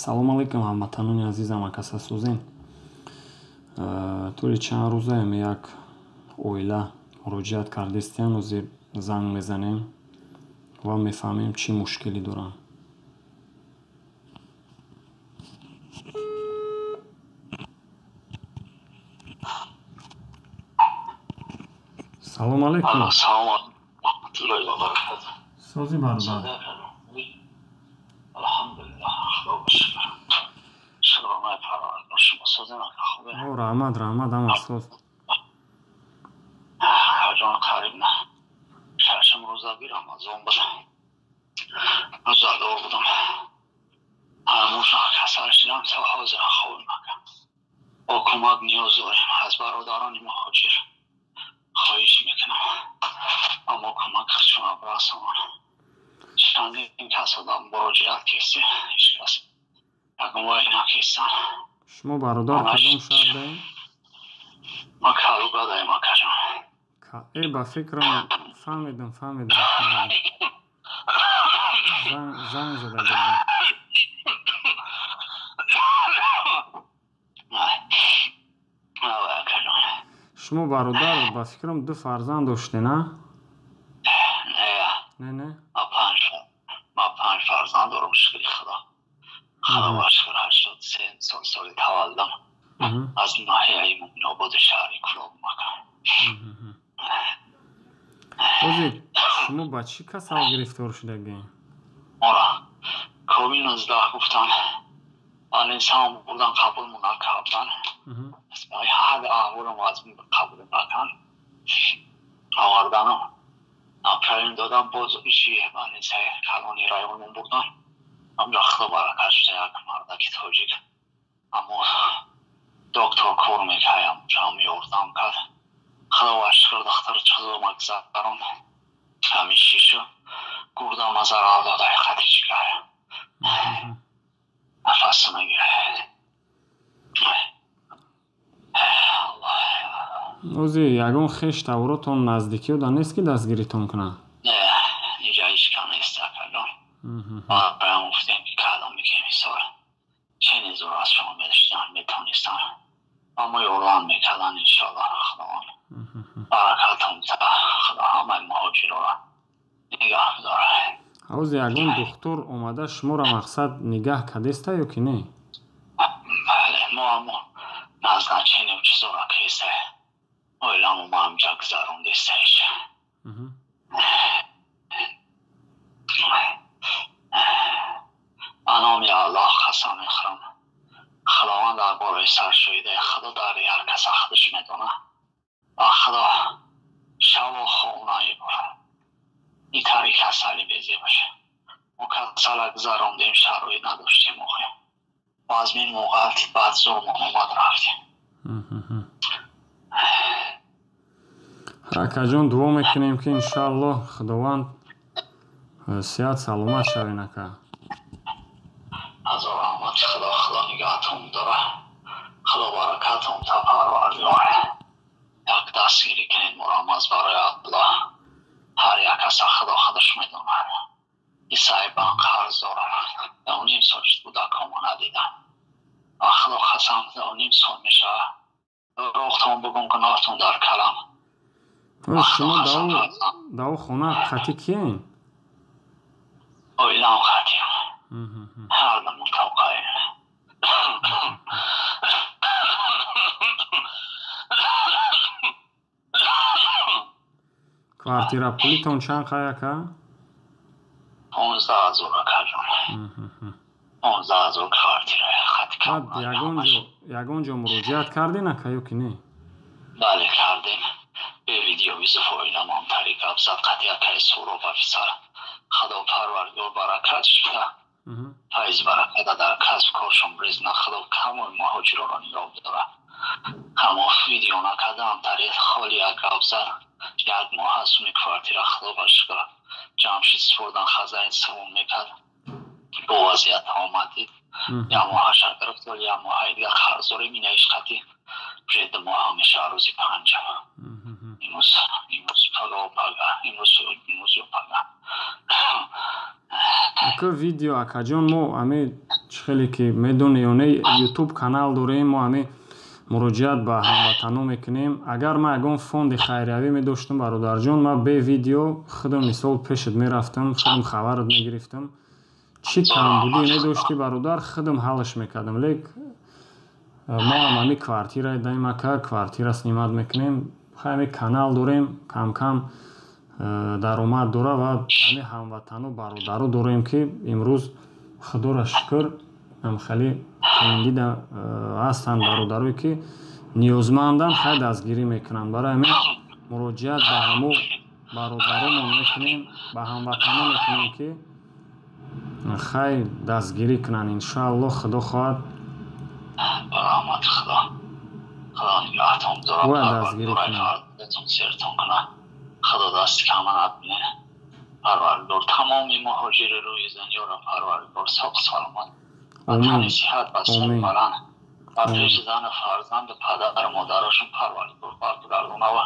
салом алейкум ҳамватанони азизам, акасасӯзем. тӯли чанд рӯзаем як оила муроҷиат кардистем, ҳозир занг мезанем ва мефаҳмем чӣ мушкилӣ дорам. салом алейкум. сози бародар. раҳмат ҳамад соз. کمک نیاز داریم. از برادران مهاجر خواهش میکنم اما کمک شما برسان. چندین کس آدم مراجعت کسی هیچ کس یکم وای نکستن. شما برادر کدام شهر دارید؟ ما کالوگا داریم اکا جان. با فکرم فهمیدم زنگ زده بودم. شما برادر با فکرم 2 فرزند داشته نه؟ نه ما 5 فرزند دارم شکری خدا باشکر 83 سال تولدم از ناحیه ایمون آباد شهری کلاب مکان. اوزی شما با چی کسا گرفتار شدگی؟ مورا کووید 19 گفتن آن انسان بردن قبول نکردن. هر احوالم از من قبول نکن آوردنم نپرین دادم باز ایشی من این سه کلانی رایمون بردن همجا خدا برکت شده یک مردکی تاجیک اما دکتر کور میکایم جمعی اردم کرد خدا وشکر دختر چطور مگذرم همین شیشه گردم از را داده خطی چیکایم نفس نگیره. اوزی یگون خیش توراتون نزدیکی و دانست که دستگیریتون کنه؟ نه اینجا هیچ کم نیست اکران باید گفتیم که کلام میکنیم ایسار چه نیزور از شما میداشتن میتونستن اما یوران میکردن انشاءالله خداوان برکتون تا خدا همه مهاجر را نگاه داره. اوزی یگون دکتر اومده شما را مقصد نگاه کدیسته یا که نه؟ بله ما نزدن چینیم چیزو را کیسته اویلامو ما همجا گذارون دیستهش انام یا الله خسا میخرم خداوند در باره سر شویده خدا داری هر کس خودش میدونه خدا شب و خونایی بره این تاریک اصلی بیزی باشه ما کسال گذاروندیم شروعی نداشتیم موقع و از این موقع بعد ظلم اومد رفتیم. اکا جان دعا میکنیم که انشاءالله خداوند صحت سلامت شوین اکا. از رحمت خدا نگاهتون داره خدا برکتون تا پروردگار یک دستگیری کنید مرامز برای الله هر یک از خدا خودش میدونه این صاحبان قرض دارن 2.5 سالش بوده کامو ندیدن خدا خسم 2.5 سال میشه روختون بگم گناهتون در کلم. شما داو خونه خطی کیین؟ اویلام خطیم هر دم توقعیم کوارتیرا پولیتون چند خواهی که؟ 15,000 اکا جان 15,000 کوارتیرا خطی که یگونجا مراجعت کردین اکا یا که نه؟ بله کردیم به ویدیو ویزو فایلم هم طریق ابزاد قطعه که سورو و فیصل خدا پروردگار برکت شده فیض برکت در کسب کارشم ریزنه خدا کمال مهاجر را نگاه داره همه ویدیو نکده هم طریق خالی یک ابزاد یک ماه هست می کوارتیر خدا باشکر جمشید سپردن خزاین سوم میکرد با وضعیت آمدید یا ماه شرگرفت یا ماه دیگه خرزاری می نیش خطی برید ماه همیشه روزی 5 imos pagao paga imos pagao Aka video akajon mo ame چی خیلی که میدونی یا نه یوتیوب کانال داریم ما همین مراجعت به هموطنان میکنیم. اگر ما اگه فوند خیریوی میداشتم برادر جان، ما به ویدیو خودم مثال پیشت میرفتم، خودم خبرت میگرفتم، چی کم بودی میداشتی برادر خودم حلش میکردم. لیک ما هم همین کوارتیر دایم که کوارتیر سنیمت میکنیم، همین کانال داریم، کم کم درآمد داره و همین هموطن و برادر داریم که امروز خدا را شکر هم خیلی خیلی هستند برادرایی که نیازمندن، خیلی دستگیری میکنن. برای همین مراجعت به همو برادرامون میکنیم، به هموطنان میکنیم که خیلی دستگیری کنن. انشاءالله خدا خواهد برحمت خدا نگاهتون داره و دستگیری کنن. سرتون کنه. خدا دست کامنت بینه. پروردگار تمامی مهاجر روی زنجا را پروردگار ساق سلامت و تن صحت و سر بلند و رشدن فرزند پدر مادرشون پروردگار برگردونه و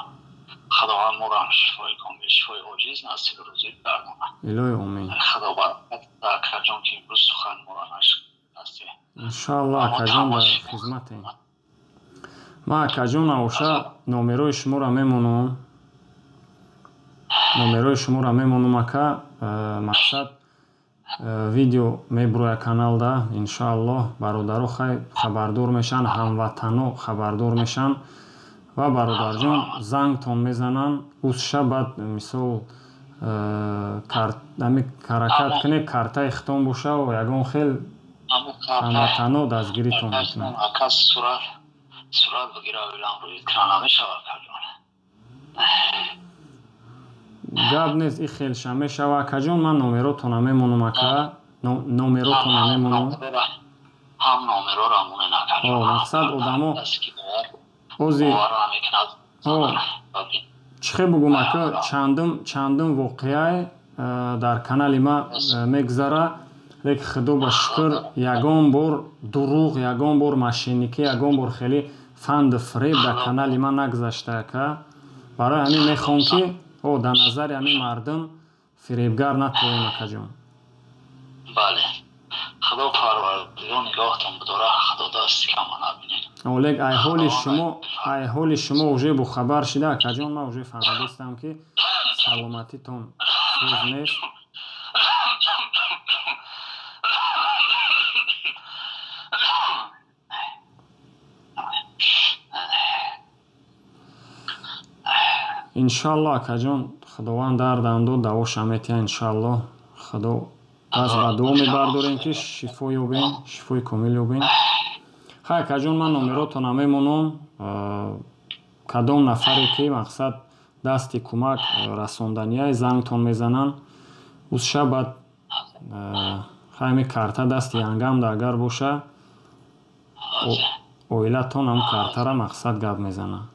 خداوند ما را شفای کامل شفای عاجز نصیب روزی گردونه. الهی آمین. خدا برکت در کجان که امروز سخن ما را نشد. انشاءالله کجان در خدمتیم. ما کجان اوشا نامروی شما را میمونم، номерои шуморо мемонам ака. мақсад видео мебуроя каналда иншааллоҳ бародаро хабардор мешан, ҳамватано хабардор мешан ва бародарҷон зангтон мезананд. узша баъд мисол каракат кунед, картаи хитон боша ва ягон хел ҳамватано дастгиритон мекунанд. сурат бигира илан рӯи экран намешавад каҷон. гап нест, и хелша мешава каҷон. ман номеротона мемонам ака, номеротона мемонам. ҳам номерорамуне накаҷон. мақсад одамо ози чихе бугум ака, чандум воқеае дар канали ма мегзара, лек худо ба шукр ягон бор дуруғ, ягон бор мошенникӣ, ягон бор хеле фанду фреб дар канали ма нагзашта ака. барои ҳамин мехоҳам ки дар назари ҳамин мардум фиребгар натавонем акаҷон. бале, худо парвардигор нигоҳтон бидора, худо дасти кама набинед. олег ай ҳоли шумо уже бохабар шуда акаҷон. ман уже фаҳмидистам ки саломатитон суз нест. иншааллоҳ акаҷон худованд дардам дод, давоша метиҳад. иншааллоҳ худо даст ба дуо мебардорем ки шифо ёбем, шифои комил ёбем. хай акаҷон ман номеротона мемонам. кадом нафаре ки мақсад дасти кӯмак расонданияи зангтон мезананд, узша баъд ҳами карта дасти янгамда агар боша, оилатон ҳам картара мақсад гап мезананд.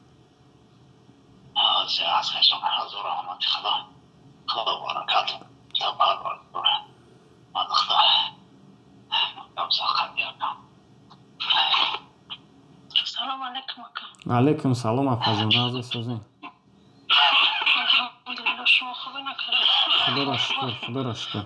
алейкум салом апаҷон, азиз созин. худоро шукр, худоро шукр.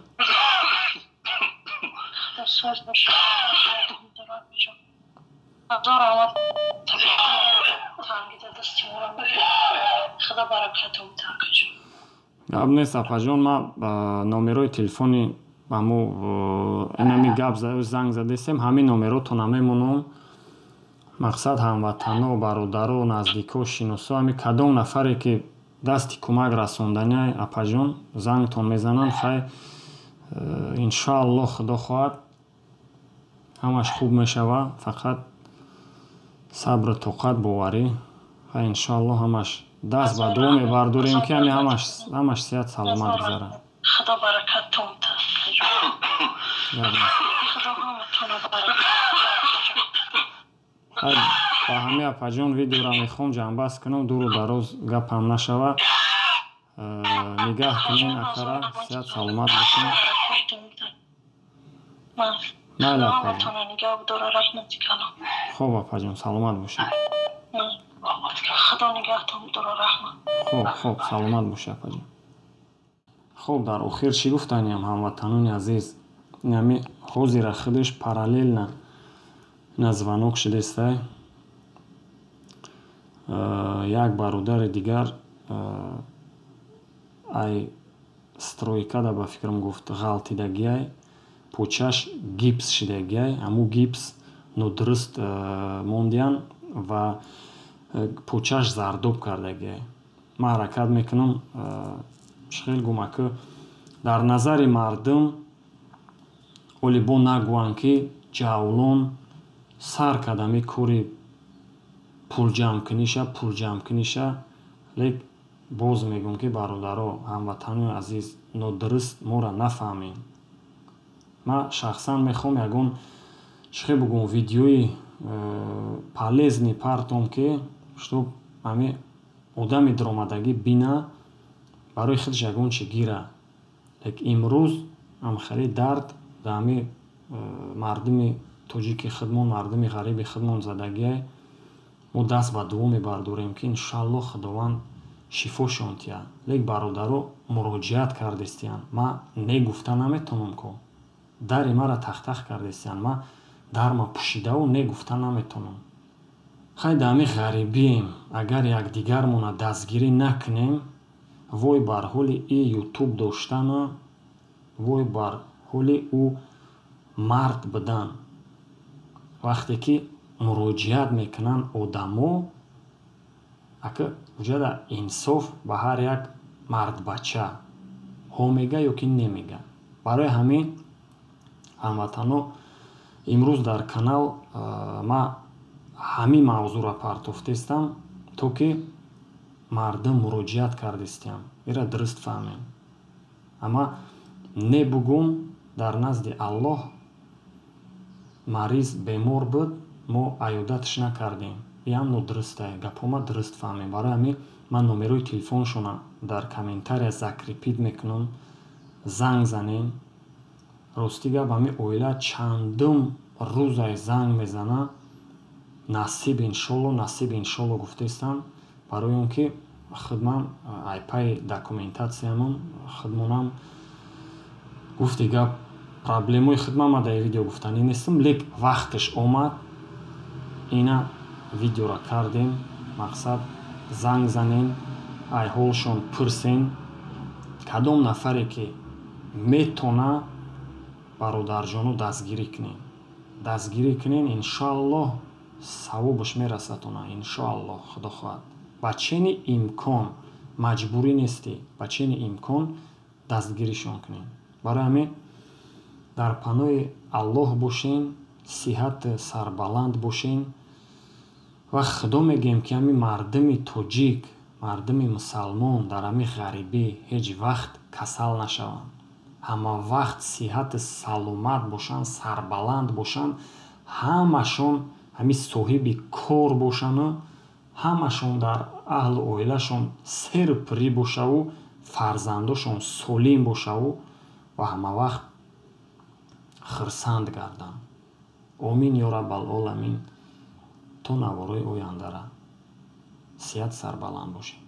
гап нест апаҷон. ма номерои телефони ҳамо инами гап занг задестем, ҳамин номеротона мемонам. мақсад ҳамватано, бародаро, наздико, шиносо, ҳами кадом нафаре ки дасти кӯмак расондания апаҷон зангтон мезананд, хай иншааллоҳ худо хоҳад ҳамаш хуб мешава. фақат сабру тоқат боварӣ. хай иншааллоҳ ҳамаш даст ба дуо мебардорем ки ҳамаш сеҳат саломат гузара. худо баракатон ба ҳамин апаҷон видеора мехоҳам ҷамъбаст кунам, дуру дароз гапам нашава. нигаҳ кунен акара, сеҳат саломат бошем. майли апаҷон. хуб апаҷон, саломат бошем. хуб саломат боша апаҷон. хуб дар охир чӣ гуфтаниям ҳамватанони азиз. ҳами ҳозира худаш параллелна на звонок шудестай. Як бародари дигар ай стройкада ба фикрам гуфт ғалтидагиай почаш гипс шидагиай, аму гипс нодуруст мондиян ва почаш зардоб кардагиай. Ман ҳаракат мекунам шихел гумам ки дар назари мардум оли бо нагӯянд ки ҷавлон сар кардами кори пулҷамъкуниша, лек боз мегӯям ки бародаро, ҳамватанои азиз, нодуруст моро нафаҳмед. Ман шахсан мехоҳам ягон шихел бигӯям видеои полезни партом ки чтоб ҳами одами даромадагӣ бина барои худаш ягон чи гира. Лек имрӯз ҳамхеле дард да ҳами мардуми тоҷики худмон, мардуми ғариби худмон задагиай, мо даст ба дуо мебардорем ки иншоаллоҳ худованд шифошон диҳад. Лек бародаро муроҷиат кардестиянд, ман не гуфта наметавонам ко. Дари мара тах-тах кардестиянд, ман дарма пӯшидаву не гуфта наметавонам. Хай да ҳами ғарибием, агар якдигармона дастгирӣ накунем, вой бар ҳоли и ютуб доштану, вой бар ҳоли ӯ мард будан. Вақте ки муроҷиат мекунанд одамо, ака вуҷада инсоф ба ҳар як мардбача ҳо мега ё ки немега. Барои ҳамин ҳамватано имрӯз дар канал ман ҳамин мавзӯъро партофтестам, то ки мардум муроҷиат кардестиянд, ира дуруст фаҳмем. Ама не бугум дар назди Аллоҳ мариз бемор буд, мо айёдаташ накардем. Иам нодурустае, гапҳома дуруст фаҳмем. Барои ҳамин ман номерои телефоншона дар комментария закрипид мекунам, занг занем. Рости гап ҳамин оила чандум рӯзай занг мезана, насиб иншоалло гуфтестам, барои он ки худман айпаи документатсиямон худмонам гуфти гап проблемои худман ма дар видео гуфтанӣ нестам, лек вақташ омад ина видеоро кардем. Мақсад занг занем, айҳолшон пурсем, кадом нафаре ки метона бародарҷоно дастгирӣ кунем, иншоаллоҳ савобаш мерасад. Иншоаллоҳ худо хоҳад. Ба чени имкон, маҷбурӣ нестӣ, ба чени имкон дастгиришон кунем. Барои ҳамин дар паноҳи Аллоҳ бошем, сиҳати сарбаланд бошем ва худо мегӯем ки ҳамин мардуми тоҷик, мардуми мусалмон дар ҳамин ғарибӣ ҳеҷ вақт касал нашаванд. Ҳама вақт сиҳати саломат бошанд, сарбаланд бошанд, ҳамашон ҳамин соҳиби кор бошанду ҳамашон дар аҳлу оилашон серу пурӣ бошаву фарзандошон солим бошаву ва ҳамавақт хурсанд гарданд. Омин ё раббал оламин. То наворои ояндара сиҳат сарбаланд бошед.